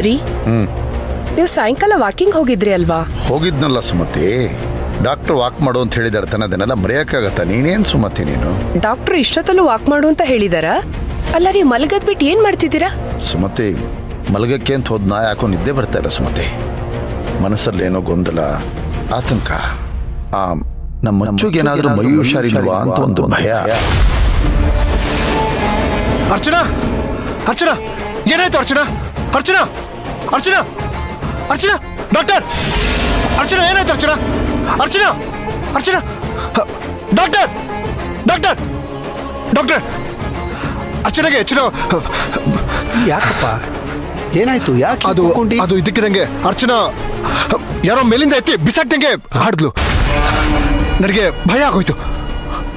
ರೀ ನೀವು ಸಾಯಂಕಾಲ ವಾಕಿಂಗ್ ಹೋಗಿದ್ರಿ ಅಲ್ವಾ? ಹೋಗಿದ್ನಲ್ಲ ಸುಮತಿ. ಡಾಕ್ಟರ್ ವಾಕ್ ಮಾಡು ಅಂತ ಹೇಳಿದಾರೆ ತಾನೆ, ಅದನ್ನೆಲ್ಲ ಮರೆಯೋಕ್ಕಾಗತ್ತಾ? ನೀನೇನು ಸುಮತಿ ನೀನು? ಡಾಕ್ಟರ್ ಇಷ್ಟೊತ್ತಲ್ಲೂ ವಾಕ್ ಮಾಡು ಅಂತ ಹೇಳಿದಾರ? ಅಲ್ಲ ರೀ, ಮಲಗದ್ಬಿಟ್ಟು ಏನ್ ಮಾಡ್ತಿದ್ದೀರಾ? ಸುಮತಿ, ಮಲಗಕ್ಕೆ ಅಂತ ಹೋದ್ನ ಯಾಕೋ ನಿದ್ದೆ ಬರ್ತಾ ಇಲ್ಲ ಸುಮತಿ. ಮನಸ್ಸಲ್ಲಿ ಏನೋ ಗೊಂದಲ, ಆತಂಕ. ನಮ್ಮ ಮಚ್ಚುಗೇನಾದ್ರೂ ಮೈ ಹುಷಾರಿಲ್ವಾ ಅಂತ ಒಂದು ಭಯ. ಅರ್ಚನಾ, ಅರ್ಚನಾ, ಏನಾಯ್ತು ಅರ್ಚನಾ? ಅರ್ಚನಾ, ಅರ್ಚನಾ, ಅರ್ಚನಾ, ಡಾಕ್ಟರ್! ಅರ್ಚನಾ, ಏನಾಯ್ತು Archana? Archana, Archana, doctor, doctor, doctor! ಅರ್ಚನಾಗೆ ಹೆಚ್ಚಿನ ಯಾಕಪ್ಪ, ಏನಾಯ್ತು? ಯಾಕೆ ಅದು ಇದಕ್ಕಿದಂಗೆ ಅರ್ಚನಾ ಯಾರೋ ಮೇಲಿಂದ ಎತ್ತಿ ಬಿಸಾಕ್ದಂಗೆ ಹಾಡಿದ್ಲು. ನನಗೆ ಭಯ ಆಗೋಯ್ತು.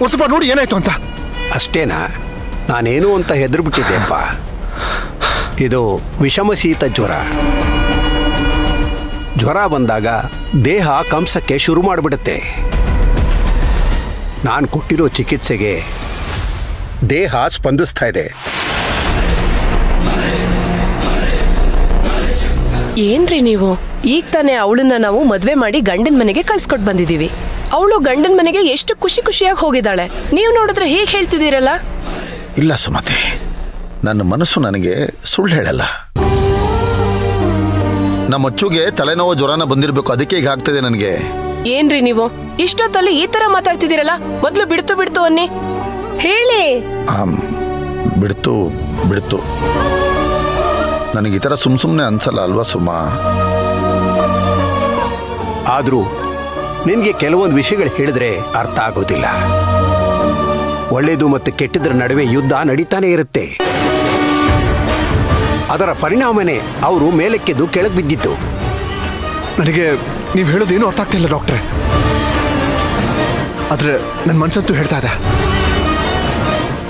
ಒಂದು ಸ್ವಲ್ಪ ನೋಡಿ ಏನಾಯ್ತು ಅಂತ. ಅಷ್ಟೇನಾ? ನಾನೇನು ಅಂತ ಹೆದರ್ಬಿಟ್ಟಿದ್ದೆಪ್ಪ. ಇದು ವಿಷಮ ಶೀತ ಜ್ವರ. ಜ್ವರ ಬಂದಾಗ ದೇಹ ಕಂಸಕ್ಕೆ ಶುರು ಮಾಡಿಬಿಡುತ್ತೆ. ನಾನು ಕೊಟ್ಟಿರೋ ಚಿಕಿತ್ಸೆಗೆ ದೇಹ ಸ್ಪಂದಿಸ್ತಾ ಇದೆ. ಏನ್ರಿ ನೀವು? ಈಗ ತಾನೇ ಅವಳನ್ನ ನಾವು ಮದ್ವೆ ಮಾಡಿ ಗಂಡನ ಮನೆಗೆ ಕಳ್ಸ್ಕೊಟ್ ಬಂದಿದೀವಿ. ಅವಳು ಗಂಡನ ಮನೆಗೆ ಎಷ್ಟು ಖುಷಿ ಖುಷಿಯಾಗಿ ಹೋಗಿದ್ದಾಳೆ. ನೀವು ನೋಡಿದ್ರೆ ಹೇಗೆ ಹೇಳ್ತಿದ್ದೀರಲ್ಲ? ಇಲ್ಲ ಸುಮತಿ, ನನ್ನ ಮನಸ್ಸು ನನಗೆ ಸುಳ್ಳು ಹೇಳಲ್ಲ. ನಮ್ಮ ಅಚ್ಚುಗೆ ತಲೆನೋವು ಜ್ವರನ ಬಂದಿರಬೇಕು, ಅದಕ್ಕೆ ಈಗ ಆಗ್ತದೆ ನನಗೆ. ಏನ್ರಿ ನೀವು ಇಷ್ಟೊತ್ತಲ್ಲಿ ಈ ತರ ಮಾತಾಡ್ತಿದ್ದೀರಲ್ಲ? ಮೊದ್ಲು ಬಿಡ್ತು ಬಿಡ್ತು ಅನ್ನಿ ಹೇಳಿ. ಬಿಡ್ತು ಬಿಡ್ತು. ನನಗೆ ಈ ಥರ ಸುಮ್ಮನೆ ಅನ್ಸಲ್ಲ ಅಲ್ವಾ ಸುಮಾ? ಆದರೂ ನಿನಗೆ ಕೆಲವೊಂದು ವಿಷಯಗಳು ಹೇಳಿದ್ರೆ ಅರ್ಥ ಆಗೋದಿಲ್ಲ. ಒಳ್ಳೆಯದು ಮತ್ತು ಕೆಟ್ಟದ್ರ ನಡುವೆ ಯುದ್ಧ ನಡೀತಾನೆ ಇರುತ್ತೆ. ಅದರ ಪರಿಣಾಮನೇ ಅವರು ಮೇಲಕ್ಕೆದ್ದು ಕೆಳಗೆ ಬಿದ್ದಿದ್ದು. ನನಗೆ ನೀವು ಹೇಳೋದೇನು ಅರ್ಥ ಆಗ್ತಿಲ್ಲ ಡಾಕ್ಟ್ರೆ. ಆದರೆ ನನ್ನ ಮನಸ್ಸಂತೂ ಹೇಳ್ತಾ ಇದೆ,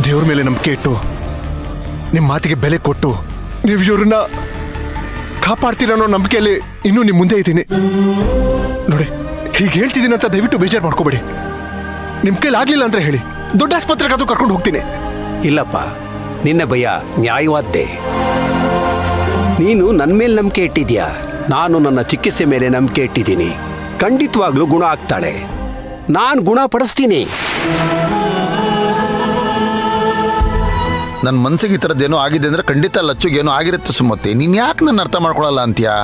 ದೇವ್ರ ಮೇಲೆ ನಂಬಿಕೆ ಇಟ್ಟು ನಿಮ್ಮ ಮಾತಿಗೆ ಬೆಲೆ ಕೊಟ್ಟು ನೀವು ಇವ್ರನ್ನ ಕಾಪಾಡ್ತೀರ ಅನ್ನೋ ನಂಬಿಕೆಯಲ್ಲಿ ಇನ್ನೂ ನಿಮ್ಮ ಮುಂದೆ ಇದ್ದೀನಿ ನೋಡಿ. ಹೀಗೆ ಹೇಳ್ತಿದ್ದೀನಿ ಅಂತ ದಯವಿಟ್ಟು ಬೇಜಾರು ಮಾಡ್ಕೋಬೇಡಿ. ನಿಮ್ಮ ಕೈಲಿ ಆಗ್ಲಿಲ್ಲ ಅಂದ್ರೆ ಹೇಳಿ, ದೊಡ್ಡ ಆಸ್ಪತ್ರೆಗೆ ಅದು ಕರ್ಕೊಂಡು ಹೋಗ್ತೀನಿ. ಇಲ್ಲಪ್ಪ, ನಿನ್ನ ಭಯ ನ್ಯಾಯವಾದ್ದೇ. ನೀನು ನನ್ನ ಮೇಲೆ ನಂಬಿಕೆ ಇಟ್ಟಿದ್ಯಾ, ನಾನು ನನ್ನ ಚಿಕಿತ್ಸೆ ಮೇಲೆ ನಂಬಿಕೆ ಇಟ್ಟಿದ್ದೀನಿ. ಖಂಡಿತವಾಗ್ಲೂ ಗುಣ ಆಗ್ತಾಳೆ. ನಾನು ಗುಣ ಪಡಿಸ್ತೀನಿ. ನನ್ನ ಮನಸ್ಸಿಗೆ ಈ ಥರದ್ದೇನೋ ಆಗಿದೆ ಅಂದ್ರೆ ಖಂಡಿತ ಲಚ್ಚುಗೇನೋ ಆಗಿರುತ್ತೆ ಸುಮತಿ. ನೀನು ಯಾಕೆ ನನ್ನ ಅರ್ಥ ಮಾಡ್ಕೊಳಲ್ಲ ಅಂತೀಯಾ?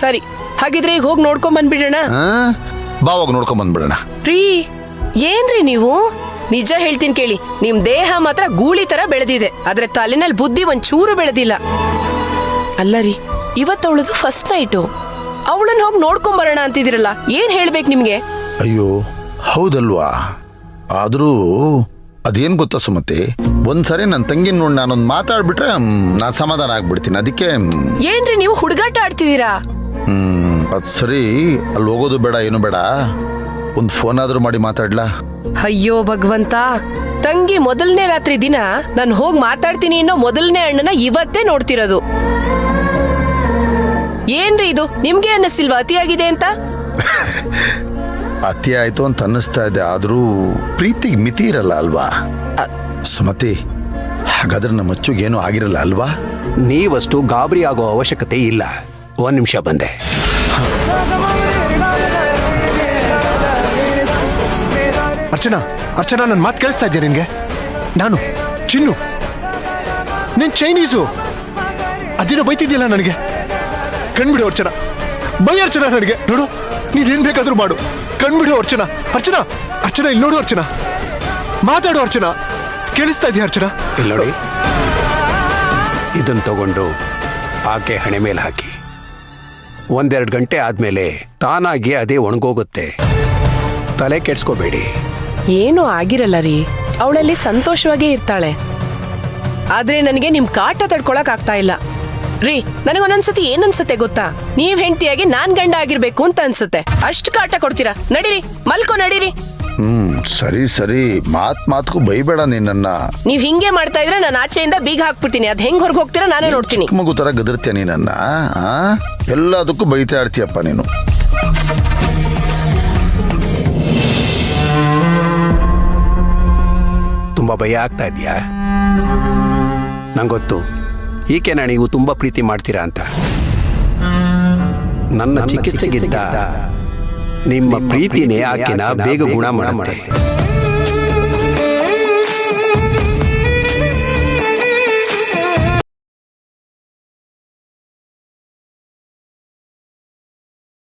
ಸರಿ, ಹಾಗಿದ್ರೆ ಈಗ ಹೋಗಿ ನೋಡ್ಕೊಂಡ್ ಬಂದ್ಬಿಡೋಣ. ಬಾ, ಹೋಗಿ ನೋಡ್ಕೊಂಡ್ ಬಂದ್ಬಿಡೋಣ. ರೀ, ಏನ್ರಿ ನೀವು? ನಿಜ ಹೇಳ್ತೀನಿ ಕೇಳಿ, ನಿಮ್ ದೇಹ ಮಾತ್ರ ಗೂಳಿ ತರ ಬೆಳೆದಿದೆ, ಆದ್ರೆ ತಲೆನಲ್ಲಿ ಬುದ್ಧಿ ಒಂಚೂರು ಬೆಳೆದಿಲ್ಲ. ಅಲ್ಲ ರೀ, ಇವತ್ತವಳದು ಫಸ್ಟ್ ನೈಟು. ಅವಳನ್ನ ಹೋಗಿ ನೋಡ್ಕೊಂಡ್ ಬರೋಣ ಅಂತಿದಿರಲ್ಲ, ಏನ್ ಹೇಳ್ಬೇಕು ನಿಮ್ಗೆ? ಅಯ್ಯೋ ಹೌದಲ್ವಾ? ಆದರೂ ಅದೇನು ಗೊತ್ತಾ ಸುಮತಿ, ಒಂದ್ಸರಿ ನನ್ನ ತಂಗಿನ ನೋಡಿ ನಾನೊಂದು ಮಾತಾಡ್ಬಿಟ್ರೆ ನಾ ಸಮಾಧಾನ ಆಗ್ಬಿಡ್ತೀನಿ. ಅದಕ್ಕೆ ಏನ್ರಿ ನೀವು ಹುಡುಗಾಟ ಆಡ್ತಿದ್ದೀರಾ? ಅದು ಸರಿ, ಅಲ್ಲಿ ಹೋಗೋದು ಬೇಡ, ಏನು ಬೇಡ, ಒಂದು ಫೋನ್ ಆದ್ರೂ ಮಾಡಿ ಮಾತಾಡ್ಲಾ? ಅಯ್ಯೋ ಭಗವಂತ, ತಂಗಿ ಮೊದಲನೇ ರಾತ್ರಿ ದಿನ ನಾನು ಹೋಗಿ ಮಾತಾಡ್ತೀನಿ ಅನ್ನೋ ಮೊದಲನೇ ಅಣ್ಣನ ಇವತ್ತೇ ನೋಡ್ತಿರೋದು. ಏನ್ರಿ ಇದು, ನಿಮ್ಗೆ ಅನ್ನಿಸ್ತಿಲ್ವಾ ಅತಿಯಾಗಿದೆ ಅಂತ? ಅತಿ ಆಯ್ತು ಅಂತ ಅನ್ನಿಸ್ತಾ ಇದೆ, ಆದ್ರೂ ಪ್ರೀತಿಗೆ ಮಿತಿ ಇರಲ್ಲ ಅಲ್ವಾ ಸುಮತಿ? ಹಾಗಾದ್ರೆ ನಮ್ಮ ಅಚ್ಚುಗೇನು ಆಗಿರಲ್ಲ ಅಲ್ವಾ? ನೀವಷ್ಟು ಗಾಬರಿ ಆಗೋ ಅವಶ್ಯಕತೆ ಇಲ್ಲ. ಒಂದ್ ನಿಮಿಷ ಬಂದೆ. ಅರ್ಚನಾ, ಅರ್ಚನಾ, ನನ್ನ ಮಾತು ಕೇಳಿಸ್ತಾ ಇದೆಯಾ ನಿನ್ಗೆ? ನಾನು ಚಿನ್ನು, ನೀನ್ ಚೈನೀಸು. ಅದಿನ ಬೈತಿದ್ಯಲ್ಲ ನನಗೆ. ಕಣ್ಬಿಡು ಅರ್ಚನಾ, ಬೈ ಅರ್ಚನಾ ನನಗೆ. ನೋಡು, ನೀನೇನ್ ಬೇಕಾದ್ರೂ ಮಾಡು, ಕಣ್ಬಿಡು ಅರ್ಚನಾ. ಅರ್ಚನಾ, ಅರ್ಚನಾ, ಇಲ್ಲಿ ನೋಡು ಅರ್ಚನಾ, ಮಾತಾಡು ಅರ್ಚನಾ. ಕೇಳಿಸ್ತಾ ಇದೆಯಾ ಅರ್ಚನಾ? ಇಲ್ಲಿ ನೋಡಿ, ಇದನ್ನು ತಗೊಂಡು ಆಕೆ ಹಣೆ ಮೇಲೆ ಹಾಕಿ. 1-2 ಗಂಟೆ ಆದ್ಮೇಲೆ ತಾನಾಗಿ ಅದೇ ಒಣಗೋಗುತ್ತೆ. ತಲೆ ಕೆಡ್ಸ್ಕೋಬೇಡಿ. ಏನು ಆಗಿರಲ್ಲ ರೀ, ಅವಳಲ್ಲಿ ಸಂತೋಷವಾಗೇ ಇರ್ತಾಳೆ. ಆದ್ರೆ ನನಗೆ ನಿಮ್ ಕಾಟ ತಡ್ಕೊಳಕ್ ಆಗ್ತಾ ಇಲ್ಲ ರೀ. ನನಗೊಂದೊಂದ್ಸತಿ ಏನನ್ಸತ್ತೆ ಗೊತ್ತಾ, ನೀವ್ ಹೆಂಡತಿಯಾಗಿ ನಾನ್ ಗಂಡ ಆಗಿರ್ಬೇಕು ಅಂತ ಅನ್ಸುತ್ತೆ. ಅಷ್ಟು ಕಾಟ ಕೊಡ್ತೀರಾ? ನಡೀರಿ, ಮಲ್ಕೋ ನಡೀರಿ. ಸರಿ ಸರಿ, ಮಾತ್ಗೂ ಬೈಬೇಡ ನಿನ್ನ. ನೀವ್ ಹಿಂಗೆ ಮಾಡ್ತಾ ಇದ್ರೆ ನಾನು ಆಚೆಯಿಂದ ಬೀಗ ಹಾಕ್ಬಿಡ್ತೀನಿ. ಅದ್ ಹೆಂಗ್ ಹೊರಗೆ ಹೋಗ್ತೀರಾ ನಾನೇ ನೋಡ್ತೀನಿ. ಮಗು ತರ ಗದರ್ತೀಯ ನೀನನ್ನ. ಎಲ್ಲದಕ್ಕೂ ಬೈತಾ ಇರ್ತೀಯಪ್ಪ ನೀನು. ತುಂಬಾ ಭಯ ಆಗ್ತಾ ಇದೆಯಾ? ನಂಗೊತ್ತು ಈಕೆನ ನೀವು ತುಂಬಾ ಪ್ರೀತಿ ಮಾಡ್ತೀರಾ ಅಂತ. ನನ್ನ ಚಿಕಿತ್ಸೆಗಿಂತ ನಿಮ್ಮ ಪ್ರೀತಿನೇ ಆಕೆನ ಬೇಗ ಗುಣ ಮಾಡುತ್ತೆ.